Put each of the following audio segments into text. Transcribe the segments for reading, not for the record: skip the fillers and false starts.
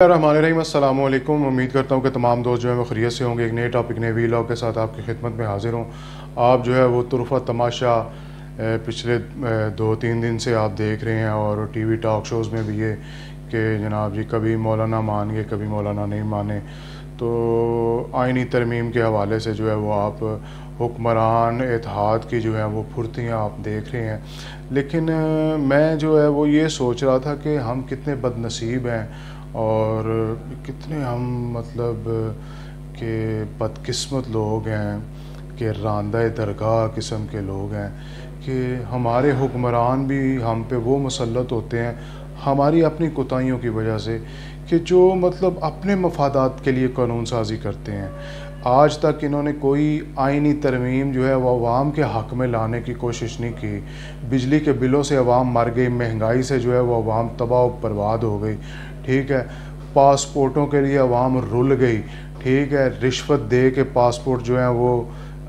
रहमानिर्रहीम अस्सलाम वालेकुम। उम्मीद करता हूँ कि तमाम दोस्त जो हैं वो खैरियत से होंगे। एक नए टॉपिक नए वीलॉग के साथ आपकी खिदमत में हाजिर हूँ। आप जो है वो तुरफ़ा तमाशा पिछले 2-3 दिन से आप देख रहे हैं और टीवी टॉक शोज़ में भी ये कि जनाब जी कभी मौलाना मान गए कभी मौलाना नहीं माने। तो आइनी तरमीम के हवाले से जो है वो आप हुक्मरान इत्तेहाद की जो है वो फुर्तियाँ आप देख रहे हैं। लेकिन मैं जो है वो ये सोच रहा था कि हम कितने बदनसीब हैं और कितने हम मतलब कि बदकिस्मत लोग हैं कि रांदा दरगाह किस्म के लोग हैं कि हमारे हुक्मरान भी हम पे वो मुसल्लत होते हैं हमारी अपनी कोताहियों की वजह से कि जो मतलब अपने मफादात के लिए कानून साजी करते हैं। आज तक इन्होंने कोई आइनी तरमीम जो है वो अवाम के हक़ में लाने की कोशिश नहीं की। बिजली के बिलों से अवाम मर गई, महंगाई से जो है वो अवाम तबाह बर्बाद हो गई, ठीक है। पासपोर्टों के लिए अवाम रुल गई, ठीक है। रिश्वत दे के पासपोर्ट जो है वो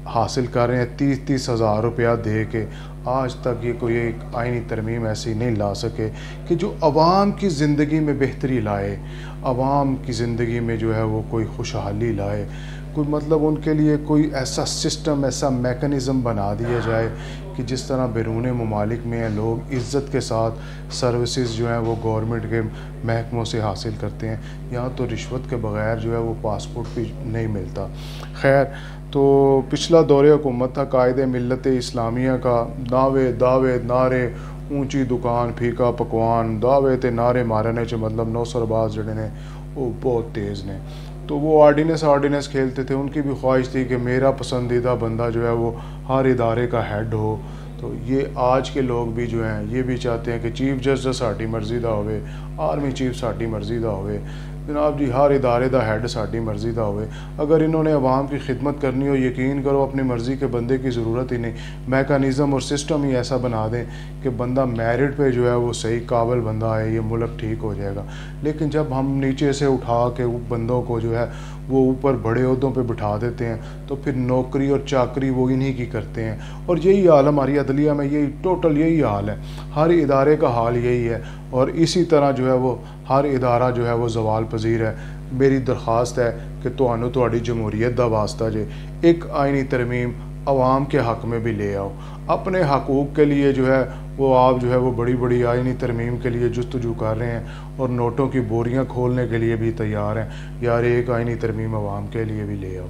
हासिल कर रहे हैं 30-30 हज़ार रुपया दे के। आज तक ये कोई एक आइनी तरमीम ऐसी नहीं ला सके कि जो अवाम की ज़िंदगी में बेहतरी लाए, अवाम की ज़िंदगी में जो है वो कोई खुशहाली लाए, कोई मतलब उनके लिए कोई ऐसा सिस्टम ऐसा मेकनिज़म बना दिया जाए कि जिस तरह बैरून ममालिक में हैं लोग इज़्ज़त के साथ सर्विसेज जो हैं वो गवर्नमेंट के महकमों से हासिल करते हैं। यहाँ तो रिश्वत के बग़ैर जो है वो पासपोर्ट भी नहीं मिलता। खैर, तो पिछला दौरे हुकूमत था कायदे मिल्लत इस्लामिया का दावे नारे ऊंची दुकान फीका पकवान दावे ते नारे मारने च मतलब नौसरबाज जड़े ने वो बहुत तेज़ ने। तो वो आर्डीनेंस खेलते थे। उनकी भी ख्वाहिश थी कि मेरा पसंदीदा बंदा जो है वो हर इदारे का हेड हो। तो ये आज के लोग भी जो हैं ये भी चाहते हैं कि चीफ जस्टिस साड़ी मर्जी दा होवे, आर्मी चीफ साड़ी मर्जी दा होवे, जनाब जी हर इदारे दा हेड साड़ी मर्जी दा होवे। अगर इन्होंने अवाम की खिदमत करनी हो, यकीन करो अपनी मर्ज़ी के बंदे की ज़रूरत ही नहीं। मैकेनिज़्म और सिस्टम ही ऐसा बना दें कि बंदा मेरिट पे जो है वो सही काबिल बंदा है, ये मुल्क ठीक हो जाएगा। लेकिन जब हम नीचे से उठा के बंदों को जो है वो ऊपर बड़े ओहदों पे बिठा देते हैं तो फिर नौकरी और चाकरी वो इन्हीं की करते हैं। और यही हाल हमारी अदलिया में, यही टोटल यही हाल है, हर इदारे का हाल यही है। और इसी तरह जो है वो हर इदारा जो है वो ज़वाल पजीर है। मेरी दरख्वास्त है कि तुहानू तुहाड़ी जमहूरीत दा वास्ता जे एक आइनी तरमीम अवाम के हक़ में भी ले आओ। अपने हकूक़ के लिए जो है वो आप जो है वो बड़ी बड़ी आइनी तरमीम के लिए जुस्तजू कर रहे हैं और नोटों की बोरियां खोलने के लिए भी तैयार हैं। यार एक आइनी तरमीम अवाम के लिए भी ले आओ।